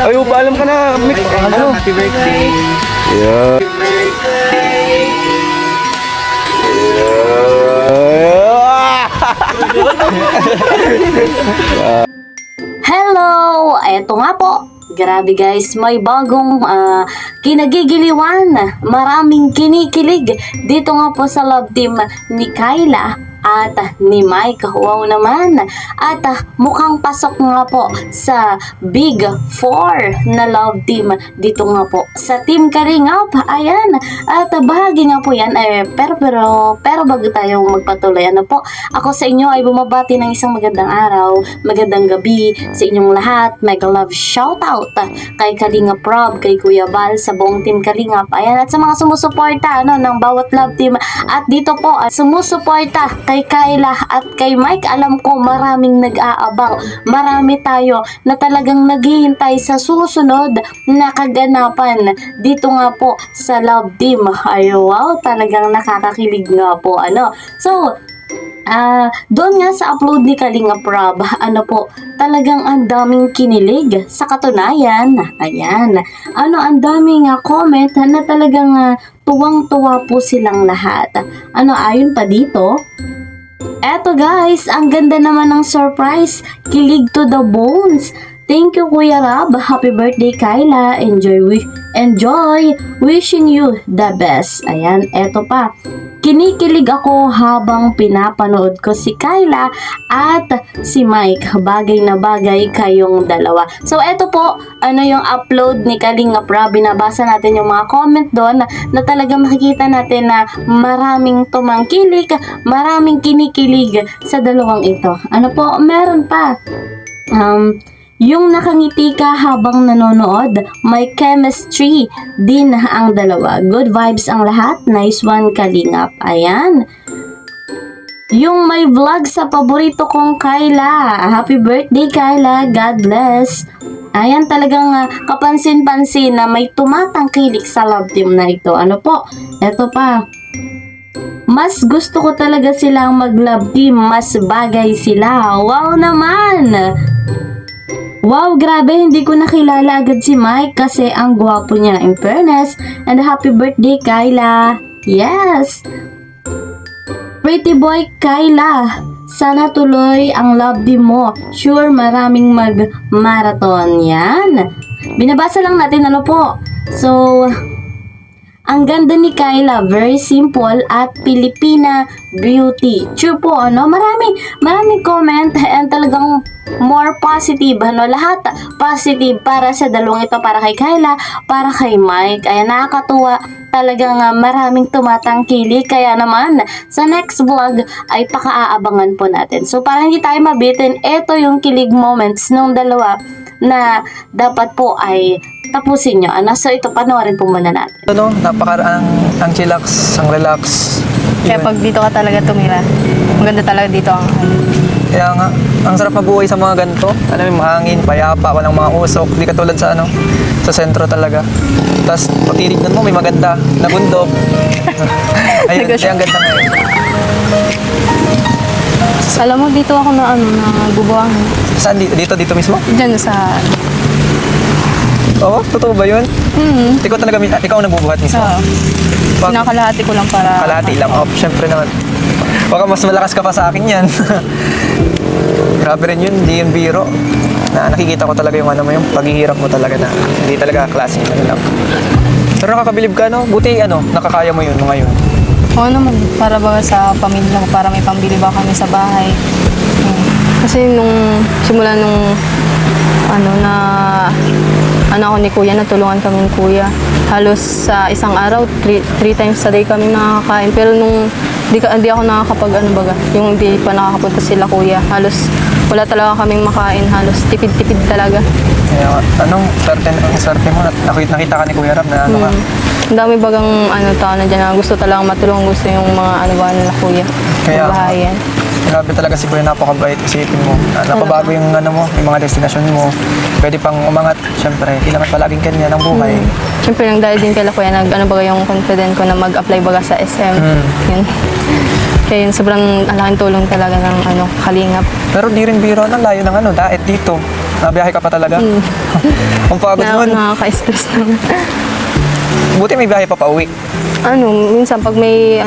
Ay, paalam ka na. Ano? Happy birthday. Yeah. Hello! Eto nga po. Grabe guys, may bagong kinagigiliwan. Maraming kinikilig dito nga po sa love team ni Kyla at ni Mike. Wow naman. At mukhang pasok nga po sa Big 4 na love team dito nga po sa Team Kalingap. Ayan. At bahagi nga po yan. Pero bago tayo magpatuloy, ano po, ako sa inyo ay bumabati ng isang magandang araw, magandang gabi sa inyong lahat. Mega love shoutout kay Kalingap Rob, kay Kuya Bal, sa buong Team Kalingap. Ayan. At sa mga sumusuporta ng bawat love team. At dito po, sumusuporta kay Kyla at kay Mike. Alam ko maraming nag-aabang. Marami tayo na talagang naghihintay sa susunod na kaganapan dito nga po sa love team. Ay wow, talagang nakakakilig nga po. So, doon nga sa upload ni Kalingap Rob, talagang ang daming kinilig. Sa katunayan, ayan, ang daming comment na talagang tuwang-tuwa po silang lahat. Ayon pa dito, eto guys, ang ganda naman ng surprise. Kilig to the bones. Thank you Kuya Rob. Happy birthday Kyla. Enjoy. Wishing you the best. Ayan, eto pa. Kinikilig ako habang pinapanood ko si Kyla at si Mike. Bagay na bagay kayong dalawa. So, eto po, yung upload ni Kalingap Rob. Binabasa natin yung mga comment doon na talagang makikita natin na maraming tumangkilik, maraming kinikilig sa dalawang ito. Meron pa. Yung nakangiti ka habang nanonood, may chemistry din ang dalawa. Good vibes ang lahat. Nice one, Kalingap. Ayan. Yung may vlog sa paborito kong Kyla. Happy birthday, Kyla. God bless. Ayan, talagang kapansin-pansin na may tumatangkilik sa love team na ito. Eto pa. Mas gusto ko talaga silang mag-love team. Mas bagay sila. Wow naman! Wow, grabe, hindi ko nakilala agad si Mike kasi ang gwapo niya, in fairness. And happy birthday, Kyla. Yes! Pretty boy, Kyla. Sana tuloy ang love team mo. Sure, maraming mag-marathon. Yan. Binabasa lang natin, So, ang ganda ni Kyla, very simple at Pilipina beauty. True po, maraming comment and talagang more positive, lahat positive para sa dalawang ito, para kay Kyla, para kay Mike. Ayan, nakakatuwa, talagang maraming tumatangkilik. Kaya naman, sa next vlog ay paka-aabangan po natin. So, para hindi tayo mabitin, ito yung kilig moments ng dalawa na dapat po ay tapusin nyo. So, ito, panoorin po muna natin. Ang chillax, ang relax. Kaya pag dito ka talaga tumira, maganda talaga dito ang Kaya nga, ang sarap mabuhay sa mga ganito. May mahangin, payapa, walang mga usok. Di katulad sa sa sentro talaga. Tapos, pag tinignan mo, may maganda na bundok. Ayun, kaya ang ganda ngayon. Alam mo, dito ako na bubuangin. Saan dito? Dito mismo? Diyan sa... Oo, totoo ba yun? Ikaw talaga, ikaw ang nagbubuhat mismo? Oo. Pinakalahati ko lang para... Kalahati lang. Syempre naman. Baka mas malakas ka pa sa akin yan. Grabe rin yun, hindi yung biro. Nakikita ko talaga yung yung paghihirap mo talaga na hindi talaga klase lang. Pero nakakabilib ka, Buti, nakakaya mo yun ngayon. Oo naman, para ba sa pamilya ko, para may pambili ba kami sa bahay. Kasi simula nung ako ni Kuya, natulungan kami ni Kuya. Halos sa isang araw, 3 times a day kami nakakain. Pero nung hindi ako yung hindi pa nakakapunta sila Kuya, halos wala talaga kaming makain, halos tipid-tipid talaga. Kaya, swerte mo, nakita ka ni Kuya Rab na ka? Ang dami bagang tao na dyan na gusto talagang matulungan, gusto yung mga nila Kuya. Kaya, bahayan. Grabe talaga si Kuya, napakabait. Isipin mo, napabago yung yung mga destinasyon mo. Pwede pang umangat. Siyempre, hindi naman palaging kanya ng buhay. Siyempre, nang dahil din kay Kuya, yung confident ko na mag-apply baga sa SM. Yun. Kaya yun, sobrang laking tulong talaga ng Kalingap. Pero di rin biro, layo ng diet dito. Nabiyahe ka pa talaga? Ang pagod nun. Nakaka-stress naman. Buti may biyahe pa pauwi. Minsan pag may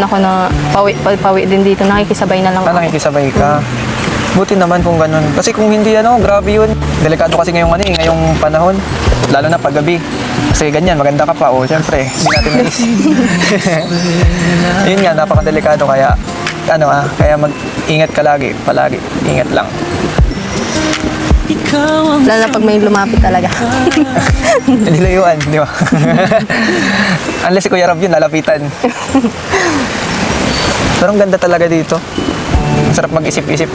ako na pawi din dito, nakikisabay na lang ako. Nakikisabay ka. Buti naman kung ganun. Kasi kung hindi grabe yun. Delikado kasi ngayong panahon. Lalo na paggabi. Kasi ganyan, maganda ka pa. Syempre, hindi natin malis. Yun nga, napakadelikado. Kaya, kaya mag-ingat ka palagi. Ingat lang. Lalo na pag may lumapit talaga. Hindi layuan, di ba? Unless si Kuya Rob yun, lalapitan. Pero ang ganda talaga dito. Masarap mag-isip-isip,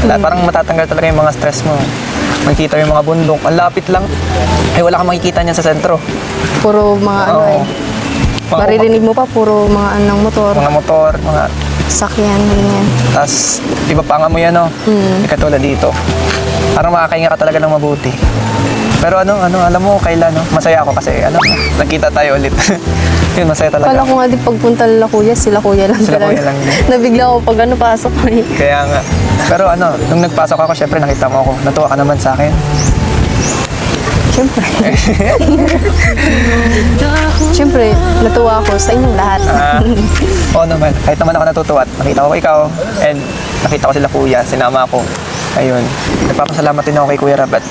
Parang matatanggal talaga yung mga stress mo. Makikita yung mga bundok. Ang lapit lang. Wala kang makikita niyan sa sentro. Puro mga maririnig mo pa, puro mga ng motor. Mga motor, mga sakyan, ganyan. Tapos, iba pa nga mo yan, Hindi katulad dito. Parang makakahinga ka talaga ng mabuti. Pero alam mo, Kayla, masaya ako kasi, nagkita tayo ulit. Yun, masaya talaga. Kala ko nga din pagpunta nila sila kuya lang Sila talaga. kuya lang din. Nabigla ako pag pasok ko eh. Kaya nga. Pero nung nagpasok ako, syempre nakita mo ako. Natuwa ka naman sa akin. Siyempre. Siyempre, natuwa ako sa inyong lahat. Oo naman. Kahit naman ako natutuwa at nakita ko ikaw and nakita ko sila kuya, sinama ako. Ayun. Nagpapasalamat din ako kay Kuya Rob at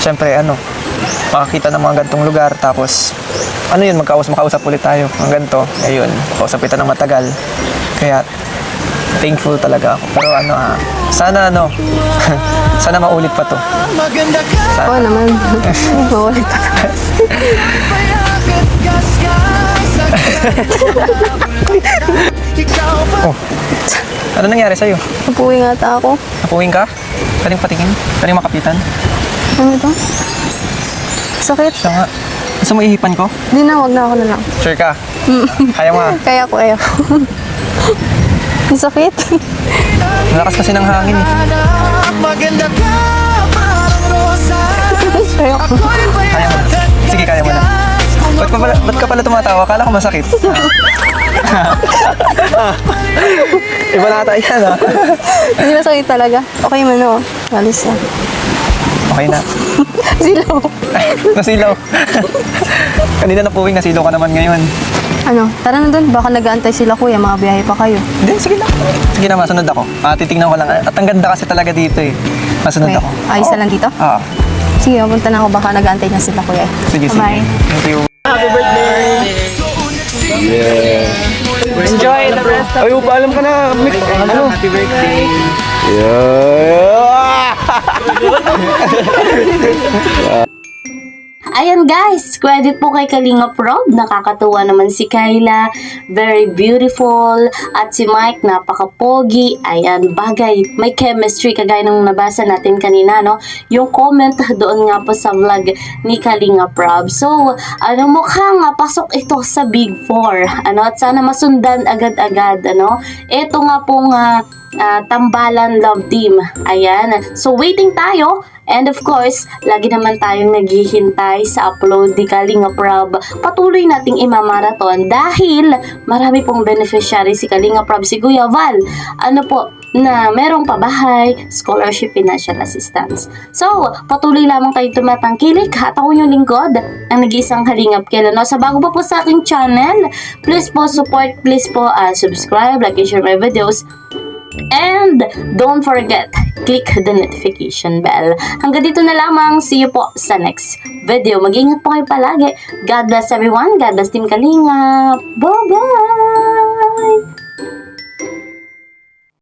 syempre, makakita ng mga gantong lugar. Tapos, makausap ulit tayo. Ang ganito, ayun, makausap kita ng matagal. Kaya, thankful talaga ako. Pero sana sana maulit pa to. Oo naman. Maulit pa. Ano nangyari sa'yo? Napuwi nga ata ako. Napuwing ka? Kaling patingin? Kaling makapitan? Ano ito? Sakit? Siya nga. Gusto mo ihipan ko? Hindi na, wag na ako na lang. Sure ka? Kaya mo Kaya ko. Ang sakit. Malakas kasi ng hangin eh. Kaya ko. Kaya mo na. Sige, kaya mo na. Ba't ka pala tumatawa? Kala ko masakit. Iba na tayo yan Hindi masakit talaga. Okay man Alis na. Okay na. Silaw. Nasilaw. Kanina napuwing, nasilaw ka naman ngayon. Tara na doon. Baka nag-aantay sila kuya. Mga biyahe pa kayo. Hindi, sige na. Sige na, masunod ako. Titignan ko lang. At ang ganda kasi talaga dito eh. Masunod Okay. ako. Ayos na lang dito? Oo. Sige, mapunta na ako. Baka nag-aantay na sila kuya. Sige, sige. Bye. Thank you. Happy birthday! Yeah. Enjoy the rest of Ay, paalam ka na. Happy birthday. Ayan guys, credit po kay Kalinga Rob. Nakakatuwa naman si Kayla. Very beautiful. At si Mike, napaka-pogi. Ayan, bagay. May chemistry kagaya ng nabasa natin kanina, Yung comment doon nga po sa vlog ni Kalinga Rob. So, mukhang pasok ito sa Big 4. At sana masundan agad-agad, Ito nga pong Tambalan Love Team. Ayan. So, waiting tayo. And of course, lagi naman tayong naghihintay sa upload ni Kalinga Rob. Patuloy nating imamarathon dahil marami pong beneficiary si Kalinga Rob, si Kuya Val. Na merong pabahay, scholarship, financial assistance. So, patuloy lamang tayong tumatangkilik at ako yung lingkod, ang nag-iisang halingap kailan. Sa bago pa po sa aking channel, please po support, please po subscribe, like, and share my videos. And don't forget, click the notification bell. Hanggang dito na lamang. See you po sa next video. Mag-ingat po kayo palagi. God bless everyone. God bless Team Kalinga. Bye-bye!